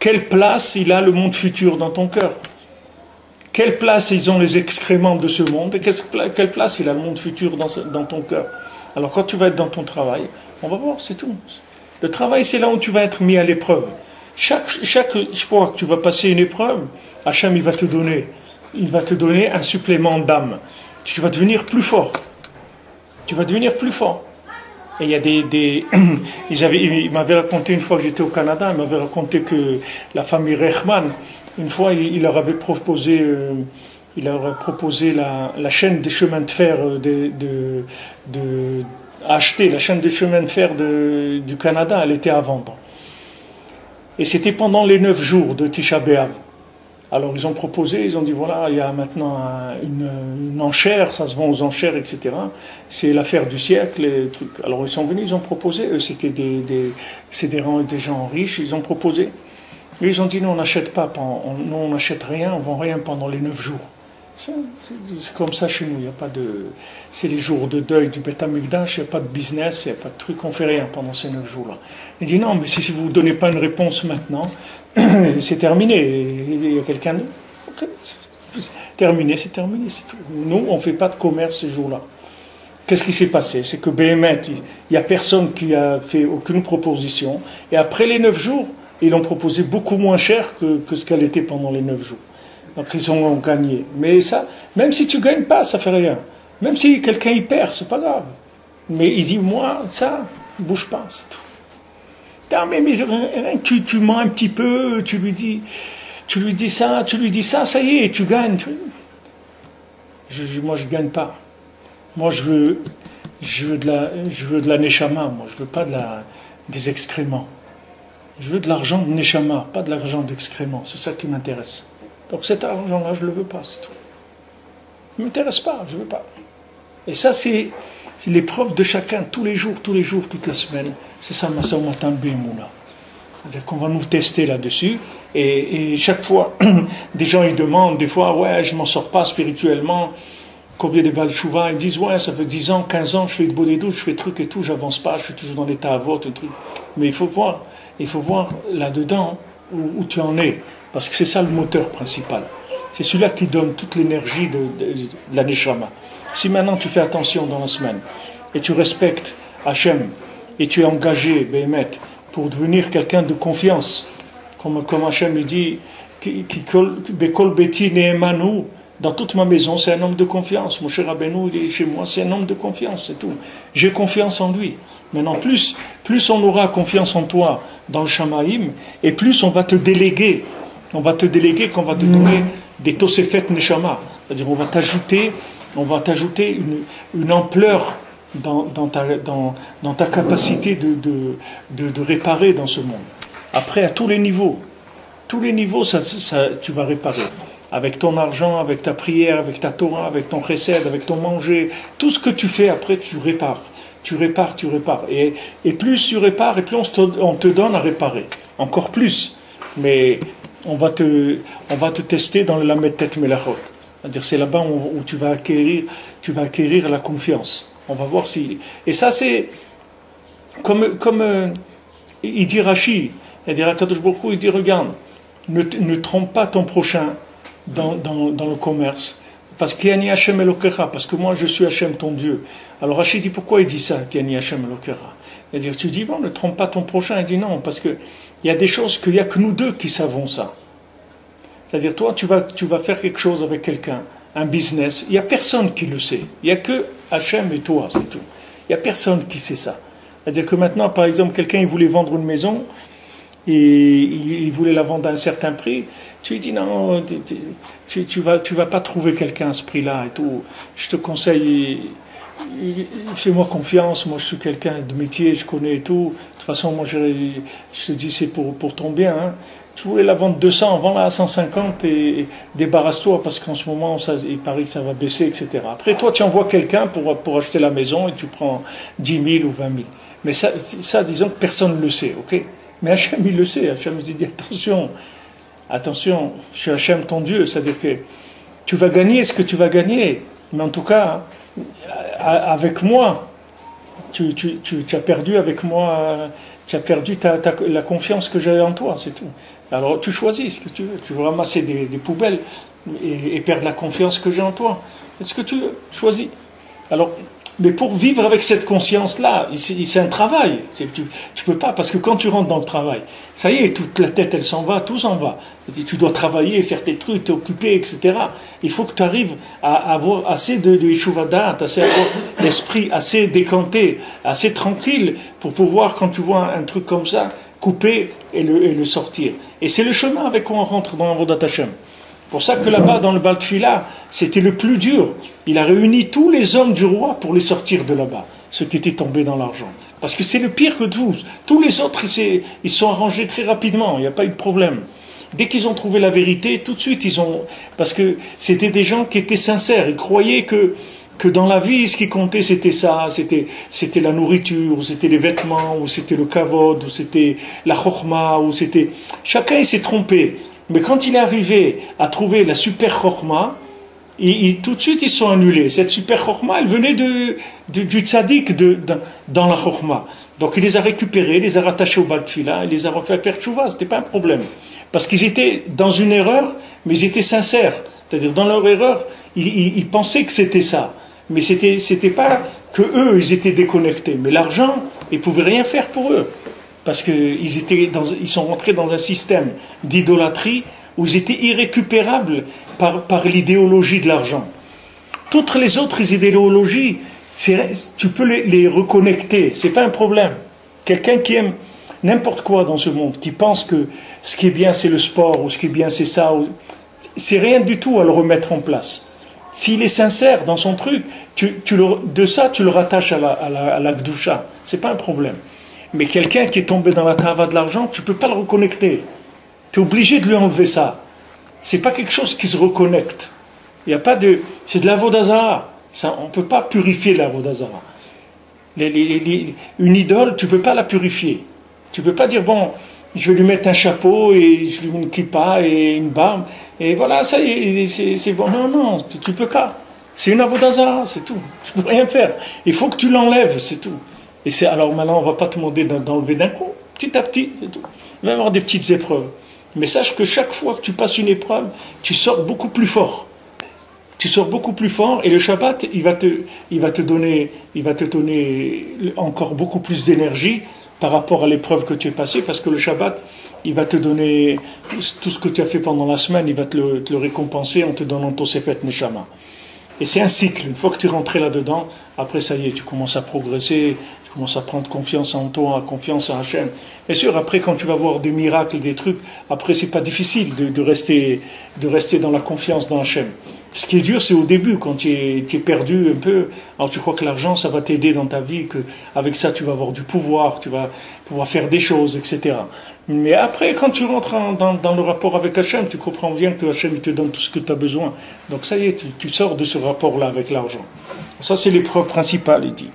quelle place il a le monde futur dans ton cœur? Quelle place ils ont les excréments de ce monde? Et quelle place il a le monde futur dans ton cœur? Alors quand tu vas être dans ton travail, on va voir, c'est tout. Le travail, c'est là où tu vas être mis à l'épreuve. Chaque fois que tu vas passer une épreuve, Hachem, il va te donner un supplément d'âme. Tu vas devenir plus fort. Tu vas devenir plus fort. Et il y a il m'avait raconté une fois que j'étais au Canada, il m'avait raconté que la famille Reichmann, une fois, il leur avait proposé, la chaîne des chemins de fer à acheter. La chaîne des chemins de fer du Canada, elle était à vendre. Et c'était pendant les 9 jours de Tisha B'Av. Alors ils ont proposé, ils ont dit voilà, il y a maintenant une enchère, ça se vend aux enchères, etc. C'est l'affaire du siècle, les trucs. Alors ils sont venus, ils ont proposé, eux c'était des gens riches, ils ont proposé. Et ils ont dit non, on n'achète pas, nous on n'achète rien, on vend rien pendant les 9 jours. C'est comme ça chez nous, il n'y a pas de... C'est les jours de deuil du Beth Amikdash, il n'y a pas de business, il n'y a pas de truc, on ne fait rien pendant ces 9 jours-là. Il dit non, mais si vous ne donnez pas une réponse maintenant, c'est terminé. Il y a quelqu'un d'autre. Okay. Terminé, c'est terminé, c'est tout. Nous, on ne fait pas de commerce ces jours-là. Qu'est-ce qui s'est passé? C'est que Béhémet, il n'y a personne qui a fait aucune proposition. Et après les 9 jours, ils l'ont proposé beaucoup moins cher que ce qu'elle était pendant les 9 jours. Donc ils ont gagné. Mais ça, même si tu ne gagnes pas, ça ne fait rien. Même si quelqu'un y perd, c'est pas grave. Mais il dit, moi, ça, ne bouge pas, c'est tout. Non, mais tu mens un petit peu, tu lui dis ça, ça y est, tu gagnes. Moi, je ne gagne pas. Moi, je veux de la neshama, moi, je ne veux pas des excréments. Je veux de l'argent de neshama, pas de l'argent d'excréments. C'est ça qui m'intéresse. Donc cet argent-là, je ne le veux pas, c'est tout. Il ne m'intéresse pas, je ne veux pas. Et ça, c'est l'épreuve de chacun, tous les jours, toute la semaine. C'est ça, Massa Matan Bémoula. C'est-à-dire qu'on va nous tester là-dessus. Et chaque fois, des gens ils demandent, des fois, ouais, je ne m'en sors pas spirituellement. Combien de Baal Chouva, ils disent, ouais, ça fait 10 ans, 15 ans, je fais de Bodédou, je fais truc et tout, j'avance pas, je suis toujours dans l'état à vote, truc. Mais il faut voir là-dedans où tu en es. Parce que c'est ça le moteur principal. C'est celui-là qui donne toute l'énergie de la Neshama. Si maintenant tu fais attention dans la semaine, et tu respectes Hachem, et tu es engagé, Béhémet, pour devenir quelqu'un de confiance, comme Hachem dit, Bekol Beti Nehemanu, dans toute ma maison, c'est un homme de confiance. Moshe Rabbeinu, il est chez moi, c'est un homme de confiance, c'est tout. J'ai confiance en lui. Maintenant, plus on aura confiance en toi dans le Shamaïm, et plus on va te déléguer. On va te donner des Tosefet Neshama. C'est-à-dire, on va t'ajouter une ampleur dans ta capacité de réparer dans ce monde. Après, à tous les niveaux, tu vas réparer. Avec ton argent, avec ta prière, avec ta Torah, avec ton chesed, avec ton manger, tout ce que tu fais, après, tu répares. Tu répares. Et plus tu répares, et plus on te donne à réparer. Encore plus. Mais on va te tester dans le Lamed Tet Melachot. C'est-à-dire, c'est là-bas où tu vas acquérir la confiance. On va voir si... Et ça, c'est comme il dit Rashi, il dit Akadosh Baruch Hu, il dit, regarde, ne trompe pas ton prochain dans le commerce. Parce qu'Yani Hashem Elokecha, parce que moi je suis Hashem ton Dieu. Alors Rashi dit, pourquoi il dit ça, qu'Yani Hashem Elokecha? C'est-à-dire, tu dis, bon, ne trompe pas ton prochain. Il dit non, parce qu'il y a des choses qu'il n'y a que nous deux qui savons ça. C'est-à-dire, toi, tu vas faire quelque chose avec quelqu'un, un business, il n'y a personne qui le sait. Il n'y a que Hachem et toi, c'est tout. Il n'y a personne qui sait ça. C'est-à-dire que maintenant, par exemple, quelqu'un il voulait vendre une maison, et il voulait la vendre à un certain prix, tu lui dis non, tu vas pas trouver quelqu'un à ce prix-là et tout. Je te conseille, fais-moi confiance, moi je suis quelqu'un de métier, je connais et tout. De toute façon, moi je te dis c'est pour ton bien. Hein. Tu voulais la vendre 200, vends-la à 150 et débarrasse-toi parce qu'en ce moment, il paraît que ça va baisser, etc. Après, toi, tu envoies quelqu'un pour acheter la maison et tu prends 10 000 ou 20 000. Mais ça disons que personne ne le sait, ok? Mais Hachem, il le sait. Hachem, il dit attention, je suis Hachem, ton Dieu. C'est-à-dire que tu vas gagner ce que tu vas gagner. Mais en tout cas, avec moi, tu as perdu avec moi, tu as perdu la confiance que j'avais en toi, c'est tout. Alors tu choisis ce que tu veux. Tu veux ramasser des poubelles et perdre la confiance que j'ai en toi. Est-ce que tu veux? Choisis. Alors, mais pour vivre avec cette conscience-là, c'est un travail. Tu peux pas, parce que quand tu rentres dans le travail, ça y est, toute la tête, elle s'en va, tout s'en va. Tu dois travailler, faire tes trucs, t'occuper, etc. Il faut que tu arrives à avoir assez de Yeshuvadat, assez avoir l'esprit assez décanté, assez tranquille, pour pouvoir, quand tu vois un truc comme ça, couper et le sortir. Et c'est le chemin avec quoi on rentre dans Avodat Hashem. C'est pour ça que là-bas, dans le Baal Tfila, c'était le plus dur. Il a réuni tous les hommes du roi pour les sortir de là-bas, ceux qui étaient tombés dans l'argent. Parce que c'est le pire que tous. Tous les autres, ils se sont arrangés très rapidement, il n'y a pas eu de problème. Dès qu'ils ont trouvé la vérité, tout de suite, ils ont... Parce que c'était des gens qui étaient sincères, ils croyaient que dans la vie, ce qui comptait, c'était ça, c'était la nourriture, ou c'était les vêtements, ou c'était le kavod, ou c'était la chokhma, ou c'était... Chacun, il s'est trompé. Mais quand il est arrivé à trouver la super chokhma, tout de suite ils sont annulés. Cette super chokhma, elle venait du tzaddik dans la chokhma. Donc il les a récupérés, il les a rattachés au Baal Tfila, il les a refait faire tchouva, c'était pas un problème. Parce qu'ils étaient dans une erreur, mais ils étaient sincères. C'est-à-dire dans leur erreur, ils pensaient que c'était ça. Mais c'était pas que eux, ils étaient déconnectés. Mais l'argent, ils pouvaient rien faire pour eux. Parce qu'ils sont rentrés dans un système d'idolâtrie où ils étaient irrécupérables par l'idéologie de l'argent. Toutes les autres idéologies, tu peux les reconnecter, c'est pas un problème. Quelqu'un qui aime n'importe quoi dans ce monde, qui pense que ce qui est bien c'est le sport, ou ce qui est bien c'est ça, c'est rien du tout à le remettre en place. S'il est sincère dans son truc, de ça tu le rattaches à la Gdusha, c'est pas un problème. Mais quelqu'un qui est tombé dans la trava de l'argent, tu ne peux pas le reconnecter. Tu es obligé de lui enlever ça. Ce n'est pas quelque chose qui se reconnecte. Il y a pas de... C'est de l'avodazara. On ne peut pas purifier l'avodazara. Une idole, tu ne peux pas la purifier. Tu ne peux pas dire, bon, je vais lui mettre un chapeau et je lui mets une kippa et une barbe. Et voilà, ça y est, c'est bon. Non, non, tu ne peux pas. C'est une avodazara, c'est tout. Tu ne peux rien faire. Il faut que tu l'enlèves, c'est tout. Et alors maintenant, on ne va pas te demander d'enlever d'un coup, petit à petit, c'est tout. Il va y avoir des petites épreuves. Mais sache que chaque fois que tu passes une épreuve, tu sors beaucoup plus fort. Tu sors beaucoup plus fort et le Shabbat, il va te donner encore beaucoup plus d'énergie par rapport à l'épreuve que tu es passée, parce que le Shabbat, il va te donner tout ce que tu as fait pendant la semaine, il va te le récompenser en te donnant ton Sefet Neshama. Et c'est un cycle. Une fois que tu es rentré là-dedans, après ça y est, tu commences à progresser, tu commences à prendre confiance en toi, confiance en Hachem. Bien sûr, après quand tu vas voir des miracles, des trucs, après c'est pas difficile de rester dans la confiance dans Hachem. Ce qui est dur, c'est au début, quand tu es perdu un peu, alors tu crois que l'argent, ça va t'aider dans ta vie, qu'avec ça tu vas avoir du pouvoir, tu vas pouvoir faire des choses, etc. Mais après, quand tu rentres dans le rapport avec Hachem, tu comprends bien que Hachem il te donne tout ce que tu as besoin. Donc ça y est, tu sors de ce rapport-là avec l'argent. Ça, c'est l'épreuve principale, il dit.